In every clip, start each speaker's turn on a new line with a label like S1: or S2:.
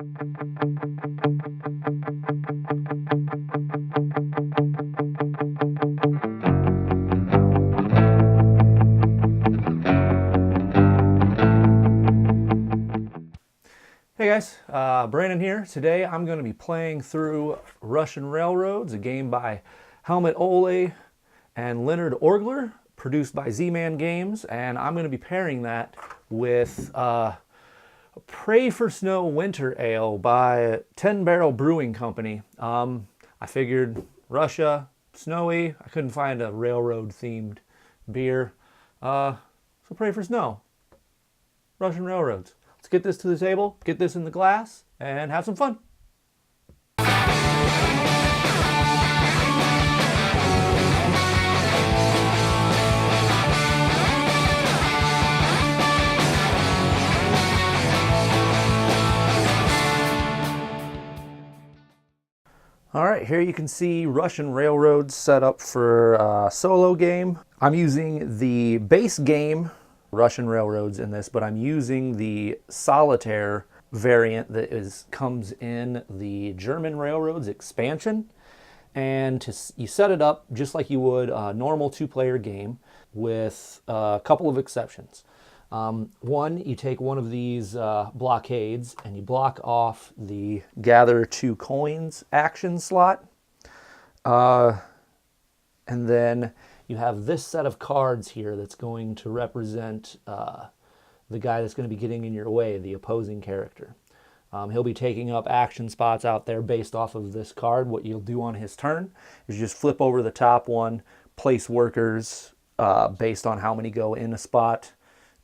S1: Hey guys, Brandon here. Today I'm going to be playing through Russian Railroads, a game by Helmut, Ohley and Leonhard Orgler, produced by Z-Man Games, and I'm going to be pairing that with Pray for Snow Winter Ale by 10 Barrel Brewing Company. I figured Russia, snowy, I couldn't find a railroad-themed beer, so Pray for Snow, Russian Railroads. Let's get this to the table, get this in the glass, and have some fun. All right, here you can see Russian Railroads set up for a solo game. I'm using the base game Russian Railroads in this, but I'm using the solitaire variant that comes in the German Railroads expansion. And you set it up just like you would a normal two-player game, with a couple of exceptions. One, you take one of these blockades and you block off the gather 2 coins action slot. And then you have this set of cards here that's going to represent the guy that's going to be getting in your way, the opposing character. He'll be taking up action spots out there based off of this card. What you'll do on his turn is just flip over the top one, place workers based on how many go in a spot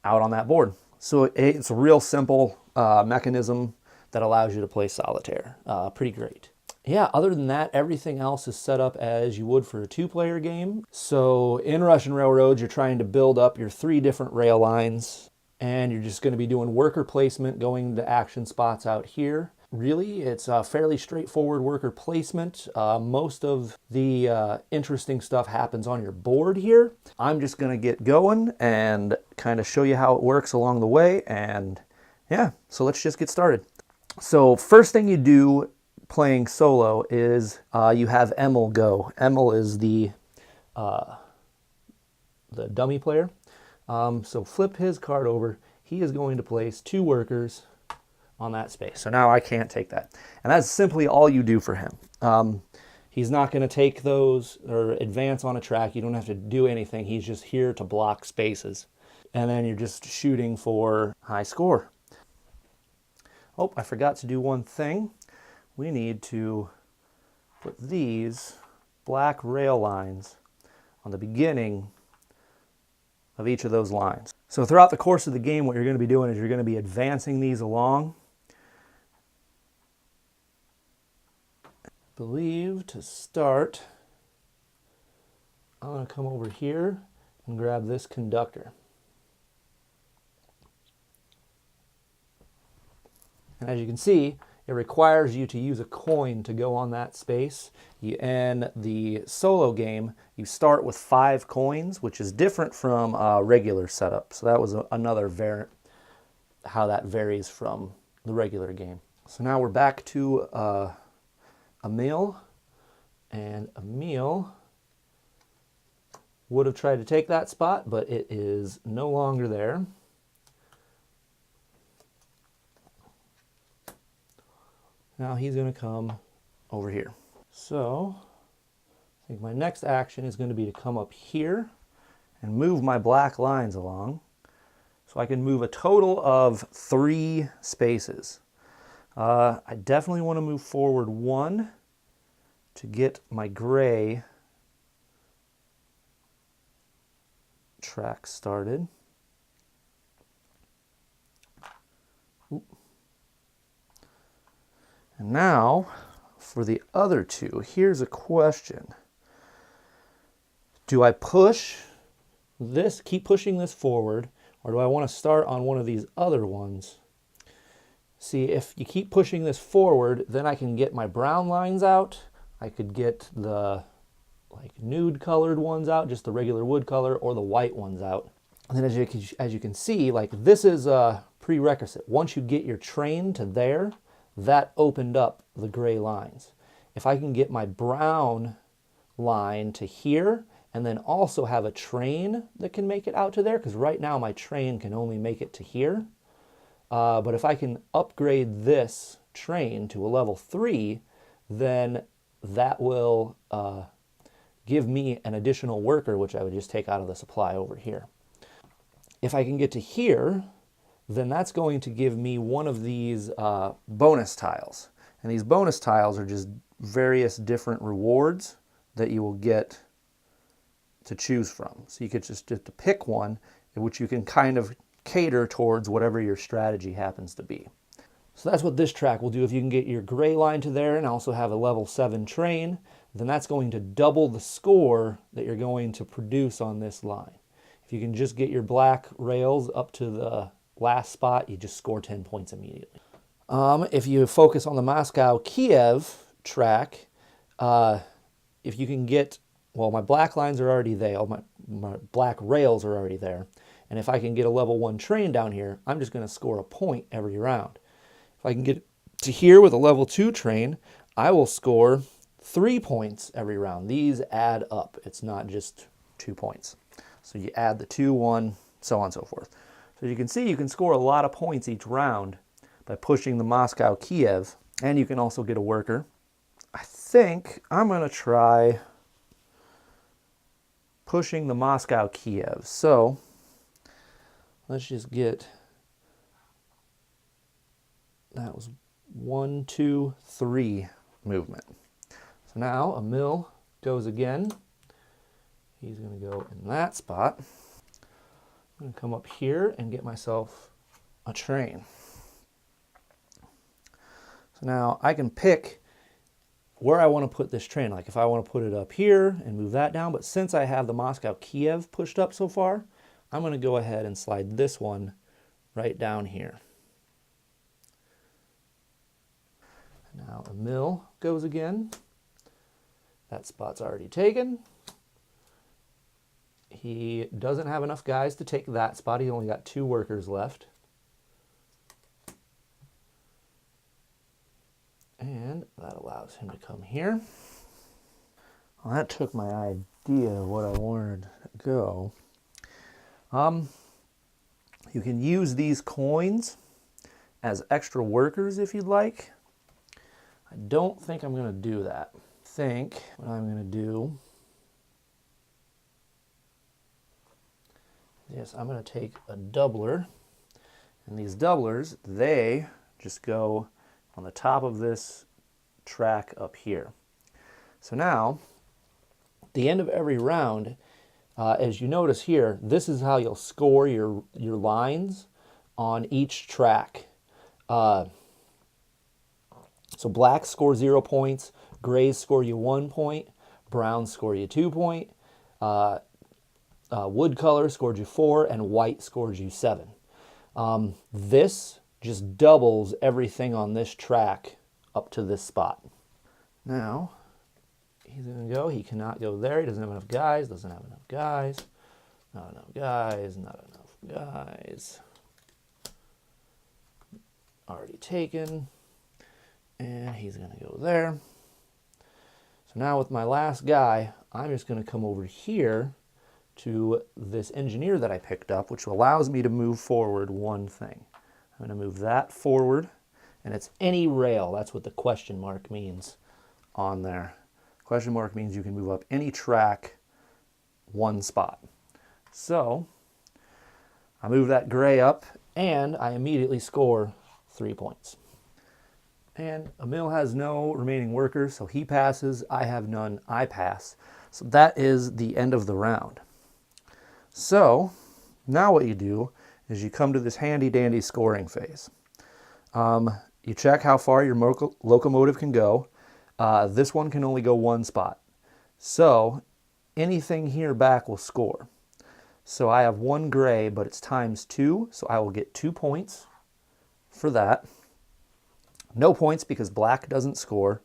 S1: out on that board. So it's a real simple mechanism that allows you to play solitaire. Pretty great. Yeah, other than that, everything else is set up as you would for a two-player game. So in Russian Railroads, you're trying to build up your 3 different rail lines, and you're just going to be doing worker placement, going to action spots out here. Really, it's a fairly straightforward worker placement. Most of the interesting stuff happens on your board here. I'm just going to get going and kind of show you how it works along the way. And yeah, so let's just get started. So first thing you do playing solo is you have Emil go. Emil is the dummy player. So flip his card over. He is going to place 2 workers on that space. So now I can't take that. And that's simply all you do for him. He's not going to take those or advance on a track. You don't have to do anything. He's just here to block spaces. And then you're just shooting for high score. Oh, I forgot to do one thing. We need to put these black rail lines on the beginning of each of those lines. So throughout the course of the game, what you're going to be doing is you're going to be advancing these along. I believe to start, I'm going to come over here and grab this conductor. And as you can see, it requires you to use a coin to go on that space. In the solo game, you start with 5 coins, which is different from a regular setup. So that was another variant, how that varies from the regular game. So now we're back to Emil, and Emil would have tried to take that spot, but it is no longer there. Now he's going to come over here. So I think my next action is going to be to come up here and move my black lines along. So I can move a total of 3 spaces. I definitely want to move forward 1 to get my gray track started. Oop. And now, for the other 2, here's a question. Do I push this, keep pushing this forward, or do I want to start on one of these other ones? See, if you keep pushing this forward, then I can get my brown lines out. I could get the nude colored ones out, just the regular wood color, or the white ones out. And then as you can see, this is a prerequisite. Once you get your train to there, that opened up the gray lines. If I can get my brown line to here, and then also have a train that can make it out to there, because right now my train can only make it to here. But if I can upgrade this train to a level 3, then that will give me an additional worker, which I would just take out of the supply over here. If I can get to here, then that's going to give me one of these bonus tiles. And these bonus tiles are just various different rewards that you will get to choose from. So you could just to pick one, which you can kind of cater towards whatever your strategy happens to be. So that's what this track will do. If you can get your gray line to there and also have a level 7 train, then that's going to double the score that you're going to produce on this line. If you can just get your black rails up to the last spot, you just score 10 points immediately. If you focus on the Moscow-Kiev track, if you can get, well, my black lines are already there, my black rails are already there, and if I can get a level 1 train down here, I'm just going to score a point every round. If I can get to here with a level 2 train, I will score 3 points every round. These add up. It's not just 2 points. So you add the 2, 1, so on and so forth. So you can see you can score a lot of points each round by pushing the Moscow-Kiev, and you can also get a worker. I think I'm going to try pushing the Moscow-Kiev. So let's just get, that was 1, 2, 3 movement. So now a mill goes again. He's going to go in that spot. I'm going to come up here and get myself a train. So now I can pick where I want to put this train. Like if I want to put it up here and move that down, but since I have the Moscow-Kiev pushed up so far, I'm going to go ahead and slide this one right down here. Now a mill goes again. That spot's already taken. He doesn't have enough guys to take that spot. He only got 2 workers left. And that allows him to come here. Well, that took my idea of what I wanted to go. You can use these coins as extra workers if you'd like. I don't think I'm going to do that. I think what I'm going to do is I'm going to take a doubler, and these doublers, they just go on the top of this track up here. So now, at the end of every round, as you notice here, this is how you'll score your lines on each track. So black score 0 points, grays score you 1 point, browns score you 2 points, wood color scored you 4, and white scores you 7. This just doubles everything on this track up to this spot. Now, he's going to go. He cannot go there. He doesn't have enough guys. Doesn't have enough guys. Not enough guys. Not enough guys. Already taken. And he's going to go there. So now with my last guy, I'm just going to come over here to this engineer that I picked up, which allows me to move forward one thing. I'm going to move that forward, and it's any rail. That's what the question mark means on there. Question mark means you can move up any track one spot. So I move that gray up, and I immediately score 3 points. And Emil has no remaining workers, so he passes. I have none. I pass. So that is the end of the round. So now what you do is you come to this handy dandy scoring phase. You check how far your locomotive can go. This one can only go one spot. So anything here back will score. So I have 1 gray, but it's times 2, so I will get 2 points for that. No points because black doesn't score.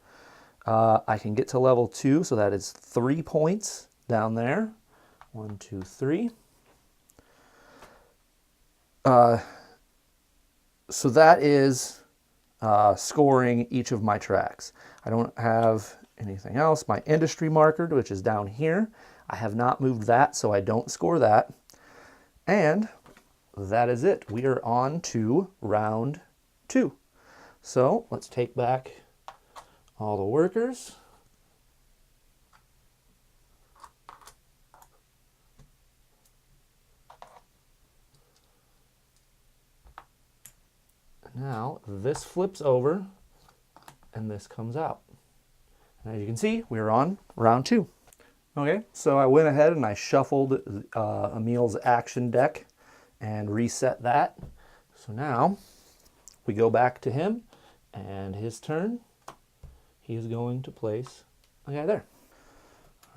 S1: I can get to level 2, so that is 3 points down there. 1, 2, 3. So that is scoring each of my tracks. I don't have anything else. My industry marker, which is down here, I have not moved that, so I don't score that. And that is it. We are on to round 2. So let's take back all the workers. Now this flips over and this comes out. And as you can see, we're on round 2. Okay, so I went ahead and I shuffled Emil's action deck and reset that. So now we go back to him and his turn. He is going to place a guy there.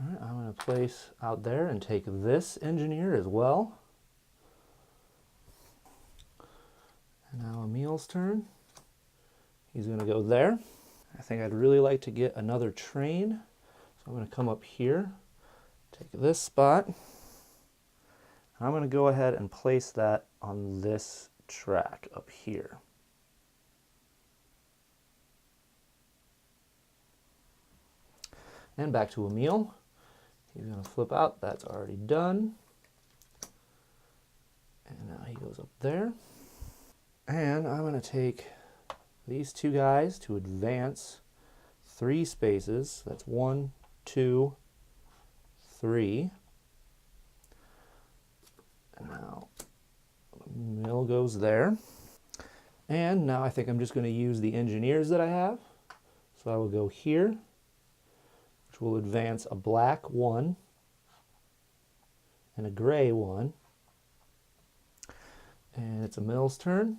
S1: All right, I'm going to place out there and take this engineer as well. And now Emil's turn. He's going to go there. I think I'd really like to get another train. So I'm going to come up here, take this spot. I'm going to go ahead and place that on this track up here. And back to Emil. He's going to flip out. That's already done. And now he goes up there. And I'm going to take these 2 guys to advance 3 spaces. That's 1, 2, 3. And now Mill goes there. And now I think I'm just going to use the engineers that I have. So I will go here, which will advance a black 1 and a gray 1. And it's Emil's turn.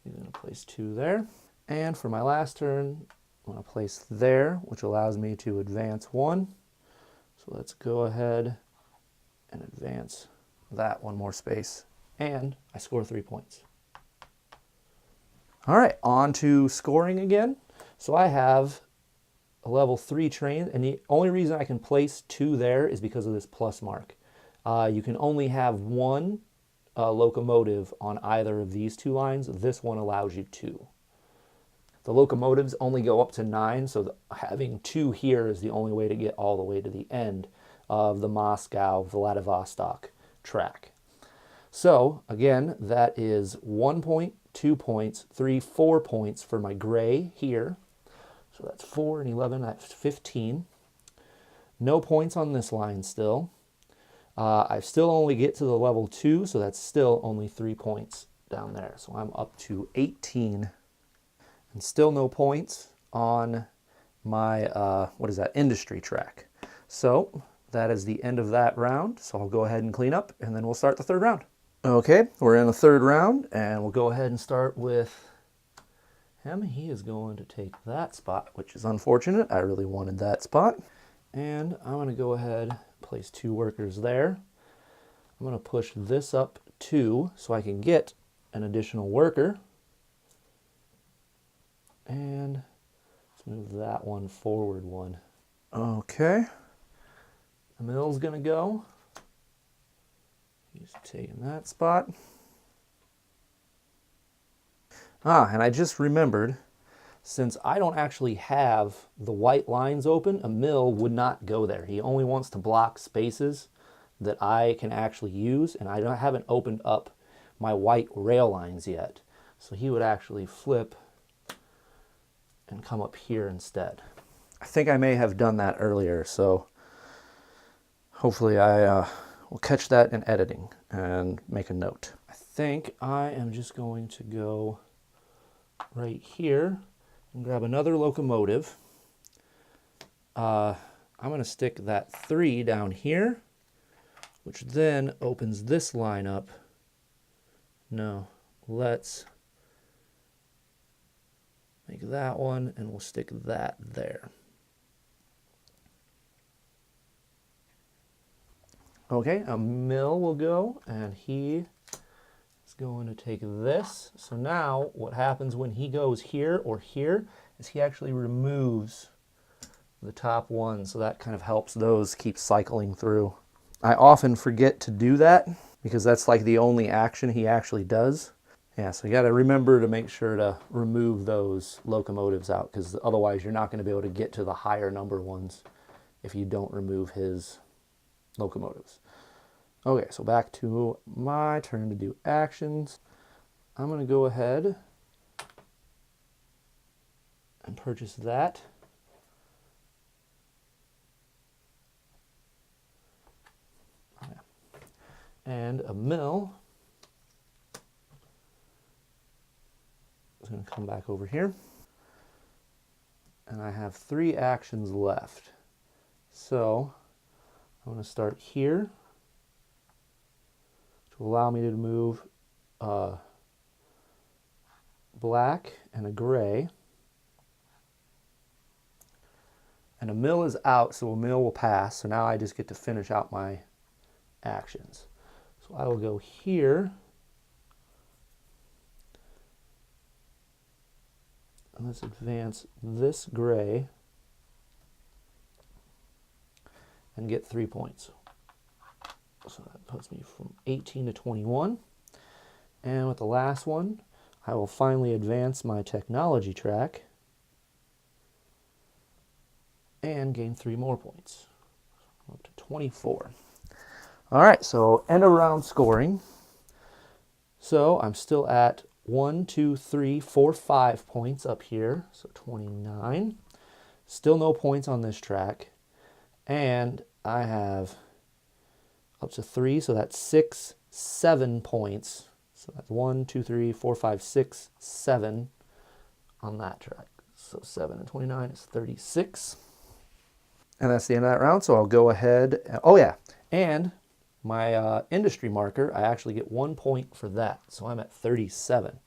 S1: He's going to place 2 there. And for my last turn, I'm going to place there, which allows me to advance 1. So let's go ahead and advance that 1 more space. And I score 3 points. All right, on to scoring again. So I have a level 3 train, and the only reason I can place 2 there is because of this plus mark. You can only have 1 locomotive on either of these 2 lines. This one allows you 2. The locomotives only go up to 9, so having 2 here is the only way to get all the way to the end of the Moscow-Vladivostok track. So again, that is 1 point, 2 points, 3, 4 points for my gray here. So that's 4 and 11, that's 15. No points on this line still. I still only get to the level 2, so that's still only 3 points down there. So I'm up to 18. And still no points on my, industry track. So that is the end of that round. So I'll go ahead and clean up, and then we'll start the 3rd round. Okay, we're in the 3rd round, and we'll go ahead and start with him. He is going to take that spot, which is unfortunate. I really wanted that spot. And I'm going to go ahead, place 2 workers there. I'm going to push this up 2 so I can get an additional worker. And let's move that one forward 1. Okay. Emil's going to go. He's taking that spot. And I just remembered, since I don't actually have the white lines open, Emil would not go there. He only wants to block spaces that I can actually use, and I haven't opened up my white rail lines yet. So he would actually flip and come up here instead. I think I may have done that earlier, so hopefully I will catch that in editing and make a note. I think I am just going to go right here and grab another locomotive. I'm going to stick that 3 down here, which then opens this line up. No, let's make that one, and we'll stick that there. Okay, a mill will go, and he is going to take this. So now what happens when he goes here or here is he actually removes the top one, so that kind of helps those keep cycling through. I often forget to do that because that's like the only action he actually does Yeah, so you got to remember to make sure to remove those locomotives out, because otherwise you're not going to be able to get to the higher number ones if you don't remove his locomotives. Okay, so back to my turn to do actions. I'm going to go ahead and purchase that. And a mill is going to come back over here. And I have 3 actions left. So I'm going to start here to allow me to move black and a gray. And a mill is out, so a mill will pass. So now I just get to finish out my actions. So I will go here. And let's advance this gray and get 3 points. So that puts me from 18 to 21. And with the last one, I will finally advance my technology track and gain 3 more points. Up to 24. All right, so end of round scoring. So I'm still at 1, 2, 3, 4, 5 points up here, so 29. Still no points on this track. And I have up to 3, so that's 6, 7 points. So that's 1, 2, 3, 4, 5, 6, 7 on that track. So 7 and 29 is 36. And that's the end of that round, so I'll go ahead. Oh yeah, and my industry marker, I actually get 1 point for that, so I'm at 37.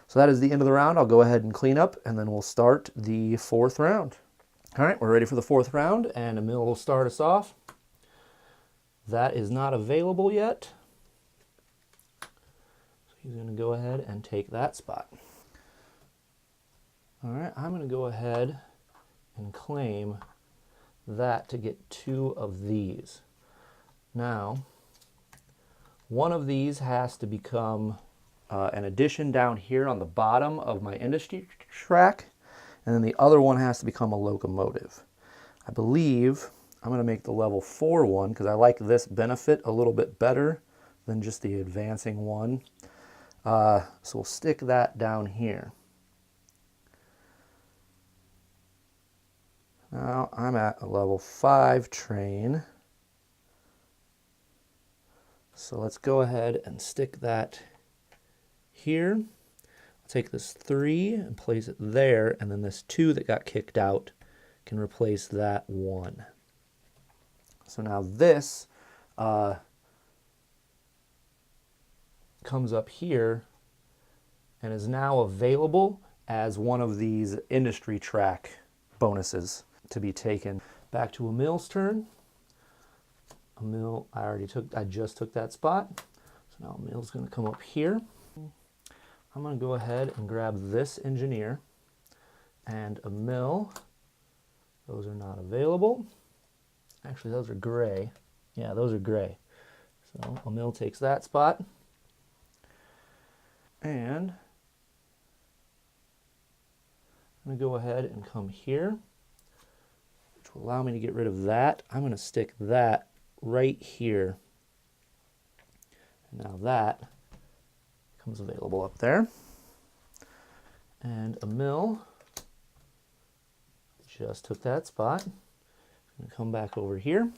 S1: So that is the end of the round. I'll go ahead and clean up, and then we'll start the 4th round. All right, we're ready for the 4th round, and Emil will start us off. That is not available yet. So he's going to go ahead and take that spot. All right, I'm going to go ahead and claim that to get 2 of these. Now, one of these has to become an addition down here on the bottom of my industry track, and then the other one has to become a locomotive. I believe I'm going to make the level 4 one because I like this benefit a little bit better than just the advancing one. So we'll stick that down here. Now I'm at a level 5 train. So let's go ahead and stick that here. I'll take this 3 and place it there, and then this 2 that got kicked out can replace that 1. So now this comes up here and is now available as one of these industry track bonuses to be taken. Back to Emil's turn. Emil, I just took that spot. So now Emil's going to come up here. I'm going to go ahead and grab this engineer and Emil. Those are not available. Actually, those are gray. Yeah, those are gray. So Emil takes that spot. And I'm going to go ahead and come here, which will allow me to get rid of that. I'm going to stick that right here. And now that becomes available up there. And Emil just took that spot. I'm going to come back over here.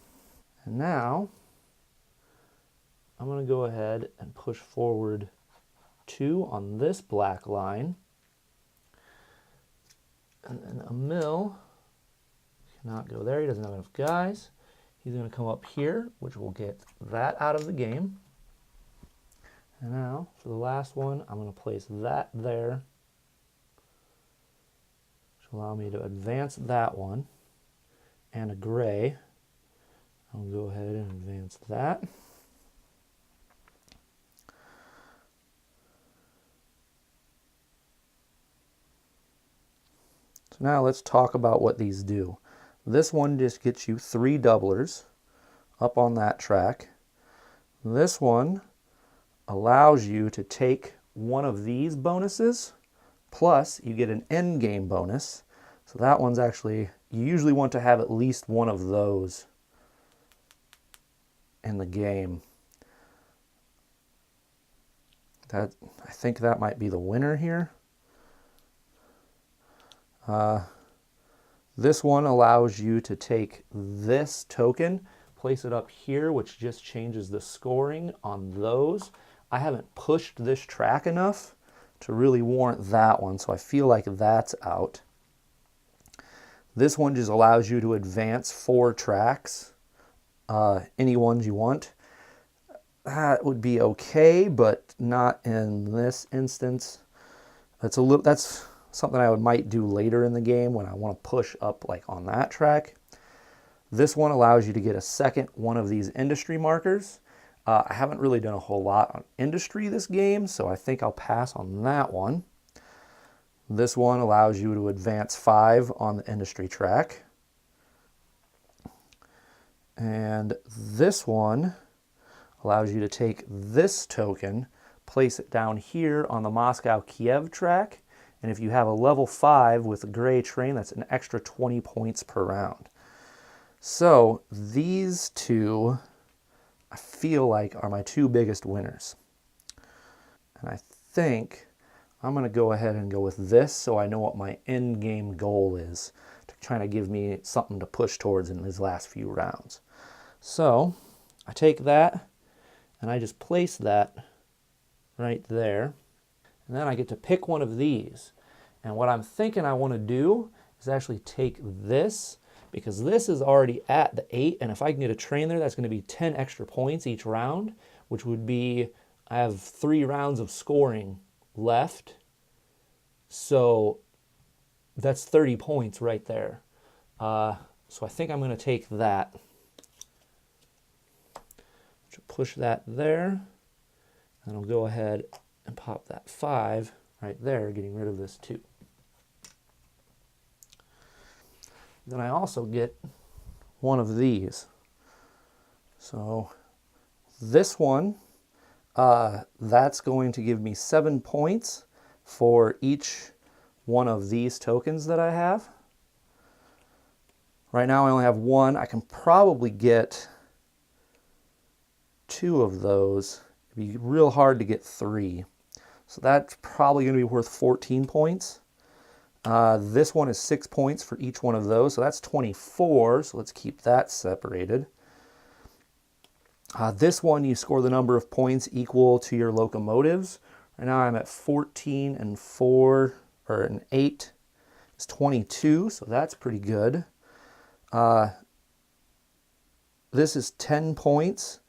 S1: And now I'm going to go ahead and push forward 2 on this black line. And then Emil cannot go there. He doesn't have enough guys. He's going to come up here, which will get that out of the game. And now, for the last one, I'm going to place that there, which will allow me to advance that one, and a gray. I'll go ahead and advance that. So now let's talk about what these do. This one just gets you 3 doublers up on that track. This one allows you to take one of these bonuses, plus you get an end game bonus. So that one's actually, you usually want to have at least one of those in the game. I think that might be the winner here. This one allows you to take this token, place it up here, which just changes the scoring on those. I haven't pushed this track enough to really warrant that one, so I feel like that's out. This one just allows you to advance 4 tracks, any ones you want. That would be okay, but not in this instance. That's something I might do later in the game when I want to push up like on that track. This one allows you to get a second one of these industry markers. I haven't really done a whole lot on industry this game, so I think I'll pass on that one. This one allows you to advance 5 on the industry track. And this one allows you to take this token, place it down here on the Moscow-Kiev track, and if you have a level 5 with a gray train, that's an extra 20 points per round. So these two, I feel like, are my 2 biggest winners. And I think I'm going to go ahead and go with this so I know what my end game goal is, to try to give me something to push towards in these last few rounds. So I take that and I just place that right there. And then I get to pick one of these. And what I'm thinking I want to do is actually take this, because this is already at the 8, and if I can get a train there, that's going to be 10 extra points each round, which would be, I have 3 rounds of scoring left, so that's 30 points right there. So I think I'm going to take that. Push that there, and I'll go ahead and pop that 5 right there, getting rid of this 2. Then I also get one of these. So this one, that's going to give me 7 points for each one of these tokens that I have. Right now I only have 1. I can probably get 2 of those. It'd be real hard to get 3. So that's probably going to be worth 14 points. This one is 6 points for each one of those, so that's 24, so let's keep that separated. This one, you score the number of points equal to your locomotives. Right now I'm at 14 and 4, or an 8 is 22, so that's pretty good. This is 10 points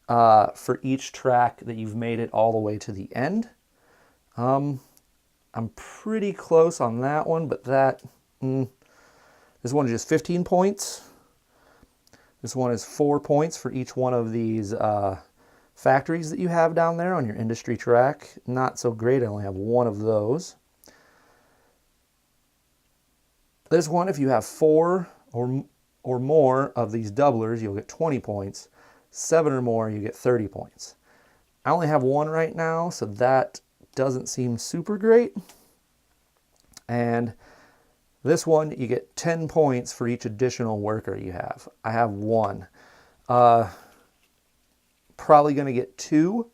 S1: for each track that you've made it all the way to the end. I'm pretty close on that one, but this one is just 15 points. This one is 4 points for each one of these factories that you have down there on your industry track. Not so great, I only have 1 of those. This one, if you have 4 or more of these doublers, you'll get 20 points. 7 or more, you get 30 points. I only have 1 right now, so that doesn't seem super great. And this one, you get 10 points for each additional worker you have. I have 1. Probably going to get 2,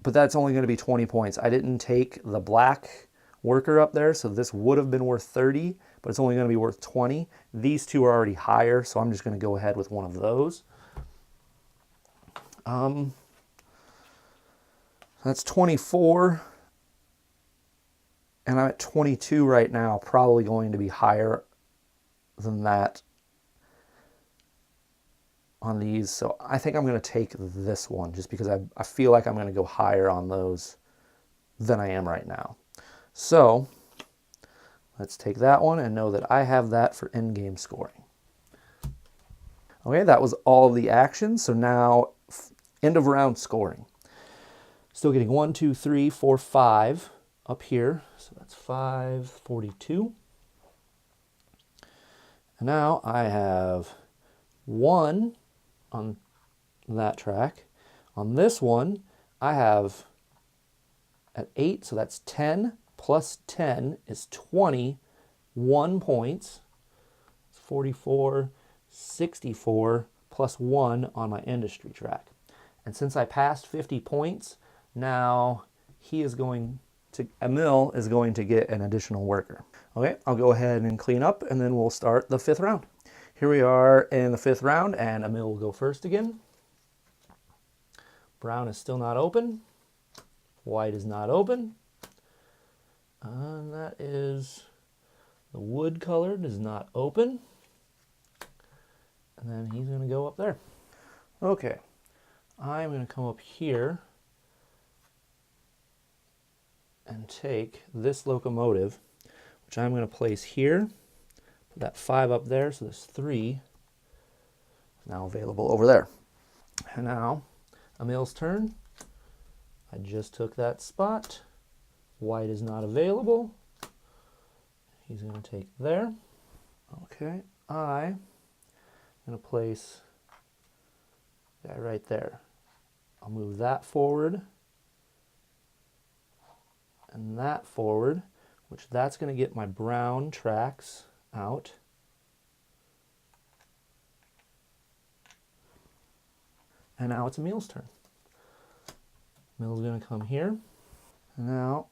S1: but that's only going to be 20 points. I didn't take the black worker up there, so this would have been worth 30, but it's only going to be worth 20. These 2 are already higher, so I'm just going to go ahead with one of those. That's 24, and I'm at 22 right now, probably going to be higher than that on these. So I think I'm going to take this one just because I feel like I'm going to go higher on those than I am right now. So let's take that one and know that I have that for in-game scoring. Okay, that was all of the action. So now end of round scoring. Still getting 1, 2, 3, 4, 5 up here. So that's 5, 42. And now I have 1 on that track. On this one, I have at 8, so that's 10 plus 10 is 21 points. 44, 64 plus 1 on my industry track. And since I passed 50 points, now Emil is going to get an additional worker. Okay, I'll go ahead and clean up and then we'll start the 5th round. Here we are in the 5th round and Emil will go first again. Brown is still not open. White is not open. And that is the wood colored is not open. And then he's going to go up there. Okay, I'm going to come up here and take this locomotive, which I'm going to place here. Put that 5 up there, so there's 3 now available over there. And now, Emil's turn. I just took that spot. White is not available. He's going to take there. Okay, I'm going to place that right there. I'll move that forward and that forward, which that's going to get my brown tracks out. And now it's Emil's turn. Emil's going to come here. Now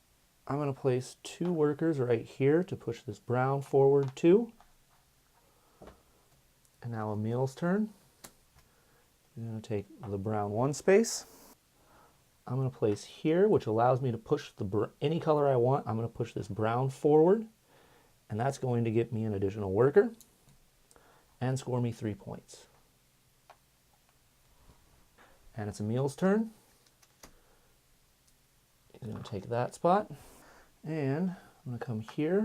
S1: I'm going to place 2 workers right here to push this brown forward too. And now Emil's turn. I'm going to take the brown 1 space. I'm going to place here, which allows me to push any color I want. I'm going to push this brown forward, and that's going to get me an additional worker and score me 3 points. And it's Emil's turn. He's going to take that spot, and I'm going to come here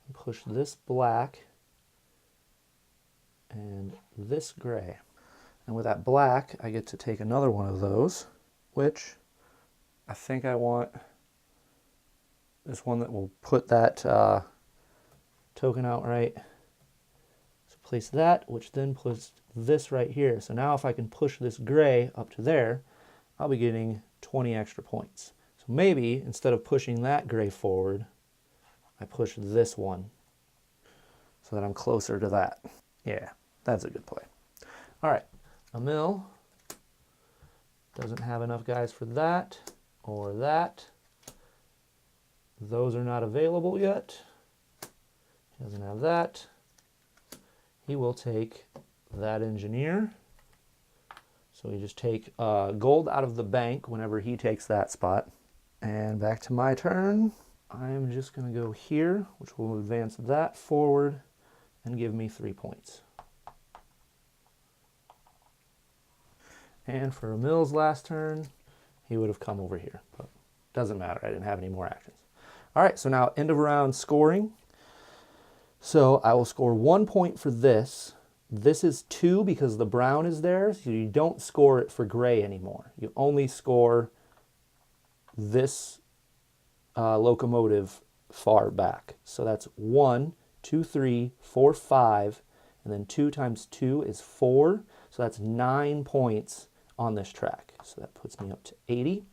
S1: and push this black and this gray. And with that black, I get to take another one of those, which I think I want this one that will put that token out right. So place that, which then puts this right here. So now if I can push this gray up to there, I'll be getting 20 extra points. So maybe instead of pushing that gray forward, I push this one so that I'm closer to that. Yeah, that's a good play. All right, Emil doesn't have enough guys for that or that. Those are not available yet. He doesn't have that. He will take that engineer. So we just take gold out of the bank whenever he takes that spot. And back to my turn. I'm just going to go here, which will advance that forward and give me 3 points. And for Emil's last turn, he would have come over here, but doesn't matter. I didn't have any more actions. All right, so now end of round scoring. So I will score 1 point for this. This is 2 because the brown is there, so you don't score it for gray anymore. You only score this locomotive far back. So that's 1, 2, 3, 4, 5, and then 2 times 2 is 4. So that's 9 points on this track. So that puts me up to 80.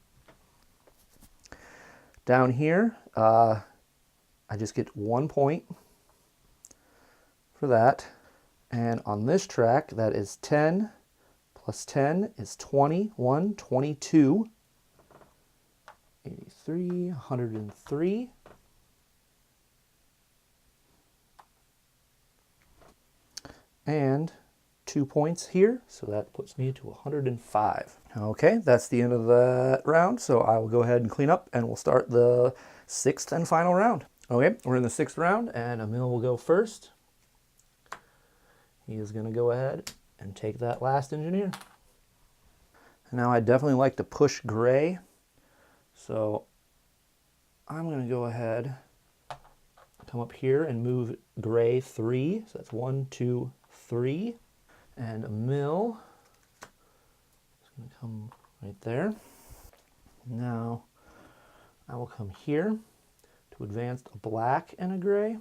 S1: Down here, I just get 1 point for that. And on this track, that is 10 plus 10 is 21, 22, 83, 103. And 2 points here, so that puts me to 105. Okay, that's the end of that round, so I will go ahead and clean up and we'll start the 6th and final round. Okay, we're in the 6th round and Emil will go first. He is going to go ahead and take that last engineer. Now I definitely like to push gray, so I'm going to go ahead, come up here and move gray 3, so that's 1, 2, 3. And Emil is going to come right there. Now I will come here to advance a black and a gray.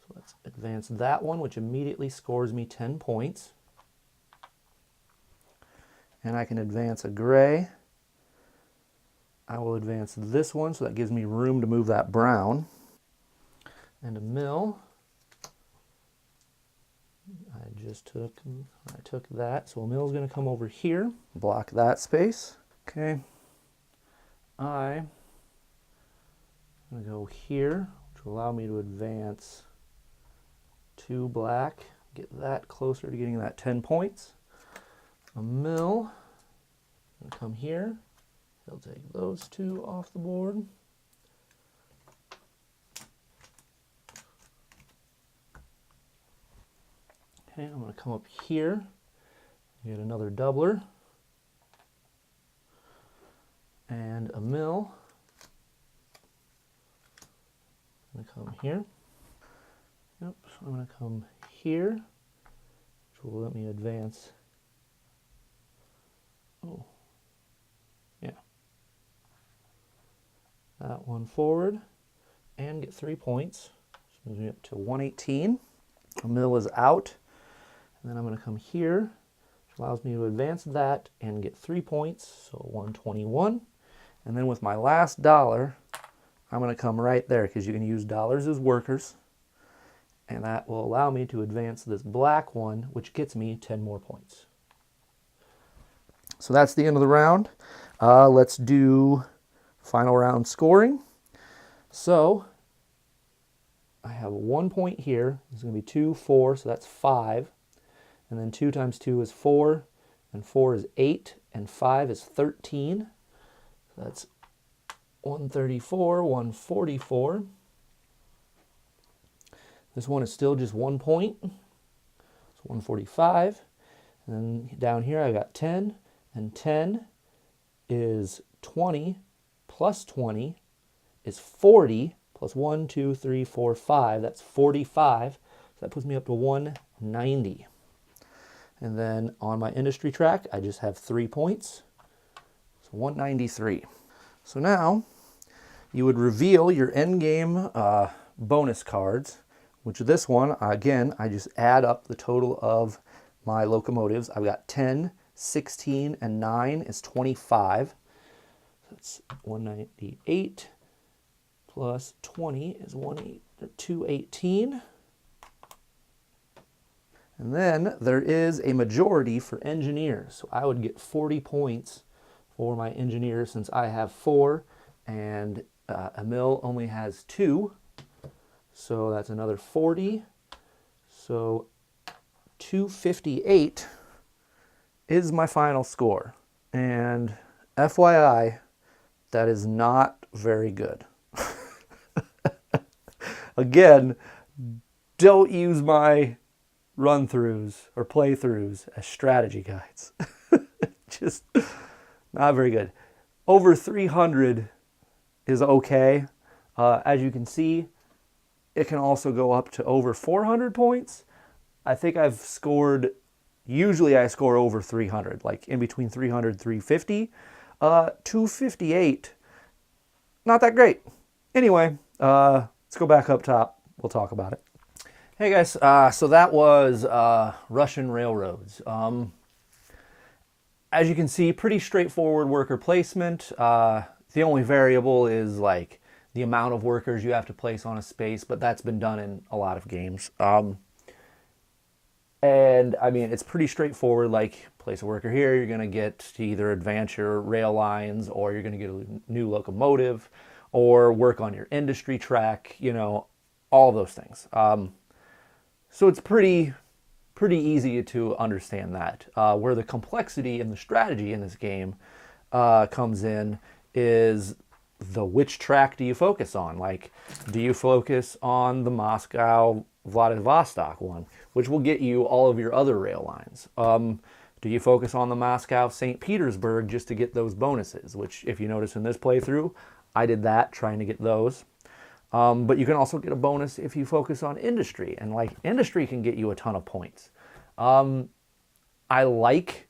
S1: So let's advance that one, which immediately scores me 10 points. And I can advance a gray. I will advance this one, so that gives me room to move that brown. And a mill. I took that, so a mill is going to come over here, block that space. Okay. I'm going to go here, which will allow me to advance 2 black, get that closer to getting that 10 points. A mill, I'm going to come here. He'll take those 2 off the board. Okay, I'm going to come up here, get another doubler, and a mill. I'm going to come here. Yep, so I'm going to come here, which will let me advance. Oh, yeah. That one forward and get 3 points. This moves me up to 118. A mill is out. And then I'm going to come here, which allows me to advance that and get 3 points, so 121. And then with my last dollar, I'm going to come right there, because you can use dollars as workers. And that will allow me to advance this black one, which gets me 10 more points. So that's the end of the round. Let's do final round scoring. So I have 1 point here. It's going to be 2, 4, so that's 5. And then 2 times 2 is 4, and 4 is 8, and 5 is 13. So that's 134, 144. This one is still just 1 point. It's 145. And then down here I got 10, and 10 is 20, plus 20 is 40, plus 1, 2, 3, 4, 5. That's 45. So that puts me up to 190. And then on my industry track, I just have 3 points. So 193. So now you would reveal your endgame bonus cards, which this one, again, I just add up the total of my locomotives. I've got 10, 16, and 9 is 25. That's 198 plus 20 is 218. And then there is a majority for engineers. So I would get 40 points for my engineer, since I have 4 and Emil only has 2. So that's another 40. So 258 is my final score. And FYI, that is not very good. Again, don't use my run-throughs or playthroughs as strategy guides. Just not very good. Over 300 is okay. As you can see, it can also go up to over 400 points. I think I've scored, usually I score over 300, like in between 300 350. 258, not that great. Anyway, let's go back up top. We'll talk about it. Hey guys, so that was Russian railroads. As you can see, pretty straightforward worker placement. The only variable is like the amount of workers you have to place on a space, but that's been done in a lot of games. And I mean, it's pretty straightforward. Like, place a worker here, you're going to get to either advance your rail lines, or you're going to get a new locomotive, or work on your industry track, you know, all those things. So it's pretty easy to understand that. Where the complexity and the strategy in this game comes in is which track do you focus on? Like, do you focus on the Moscow Vladivostok one, which will get you all of your other rail lines? Do you focus on the Moscow St. Petersburg just to get those bonuses, which, if you notice in this playthrough, I did that trying to get those. But you can also get a bonus if you focus on industry, and like industry can get you a ton of points. I like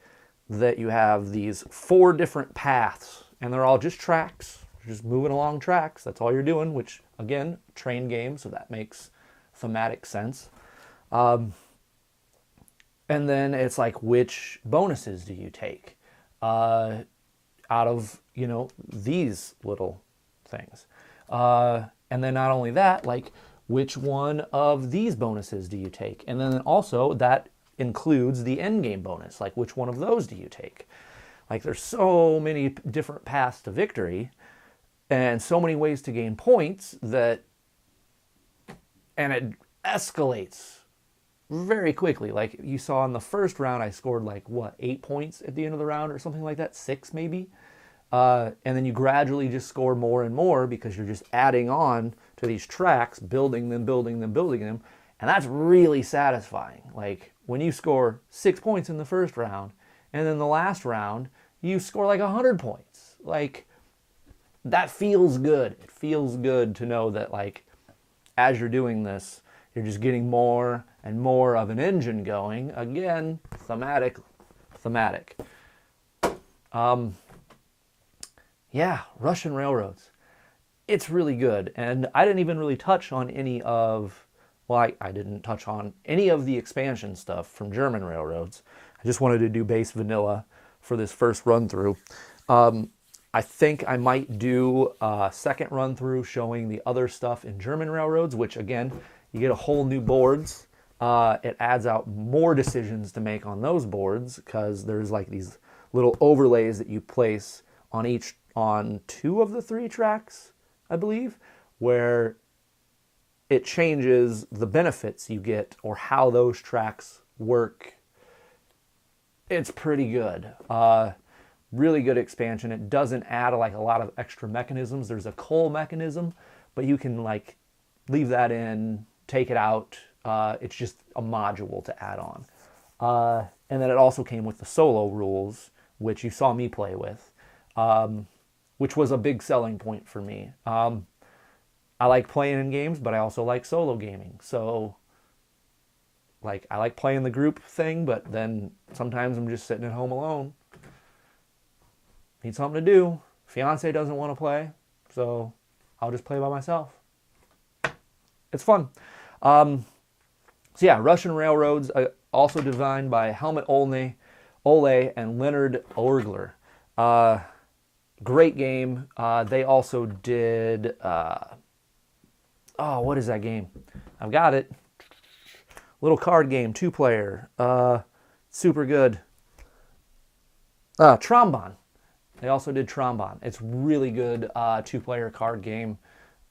S1: that you have these 4 different paths, and they're all just tracks. You're just moving along tracks. That's all you're doing, which, again, train game, so that makes thematic sense. And then it's like, which bonuses do you take? I out of, you know, these little things. And then not only that, like, which one of these bonuses do you take? And then also that includes the end game bonus. Like, which one of those do you take? Like, there's so many different paths to victory and so many ways to gain points that, and it escalates very quickly. Like you saw in the first round, I scored like, what, 8 points at the end of the round or something like that, 6 maybe. And then you gradually just score more and more because you're just adding on to these tracks, building them, building them, building them. And that's really satisfying. Like when you score 6 points in the first round, and then the last round, you score like 100 points. Like, that feels good. It feels good to know that, like, as you're doing this, you're just getting more and more of an engine going. Again, thematic. Yeah, Russian railroads. It's really good. And I didn't even really touch on any of, well, I didn't touch on any of the expansion stuff from German railroads. I just wanted to do base vanilla for this first run through. I think I might do a second run through showing the other stuff in German railroads, which again, you get a whole new boards. It adds out more decisions to make on those boards because there's like these little overlays that you place on 2 of the 3 tracks, I believe, where it changes the benefits you get or how those tracks work. It's pretty good. Really good expansion. It doesn't add like a lot of extra mechanisms. There's a coal mechanism, but you can like leave that in, take it out. It's just a module to add on. And then it also came with the solo rules, which you saw me play with, which was a big selling point for me. I like playing in games, but I also like solo gaming. So like I like playing the group thing, but then sometimes I'm just sitting at home alone. Need something to do. Fiance doesn't want to play, so I'll just play by myself. It's fun. So yeah, Russian Railroads, also designed by Helmut Ohley and Leonhard Orgler. Great game. They also did, what is that game? I've got it. Little card game, 2-player. Super good. Trombone. They also did Trombone. It's really good 2-player card game.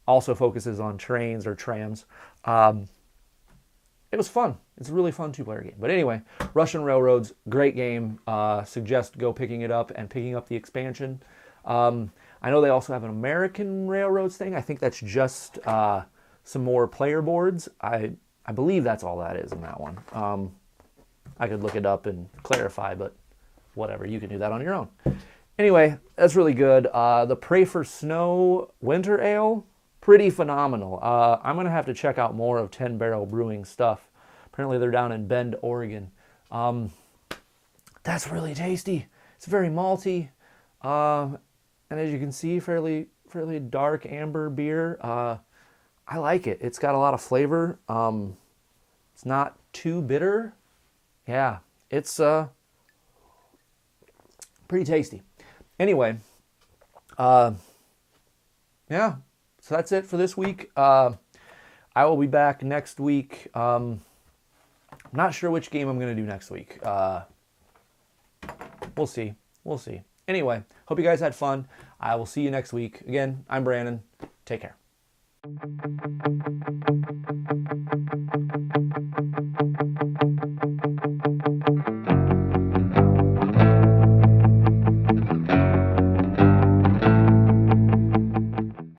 S1: Also focuses on trains or trams. It was fun. It's a really fun 2-player game. But anyway, Russian Railroads, great game. Suggest go picking it up and picking up the expansion. I know they also have an American Railroads thing. I think that's just some more player boards. I believe that's all that is in that one. I could look it up and clarify, but whatever. You can do that on your own. Anyway, that's really good. The Pray for Snow Winter Ale, pretty phenomenal. I'm going to have to check out more of 10 Barrel Brewing stuff. Apparently they're down in Bend, Oregon. That's really tasty. It's very malty. And as you can see, fairly dark amber beer. I like it. It's got a lot of flavor. It's not too bitter. Yeah, it's pretty tasty. Anyway, yeah, so that's it for this week. I will be back next week. I'm not sure which game I'm going to do next week. We'll see. Anyway, hope you guys had fun. I will see you next week. Again, I'm Brandon. Take care.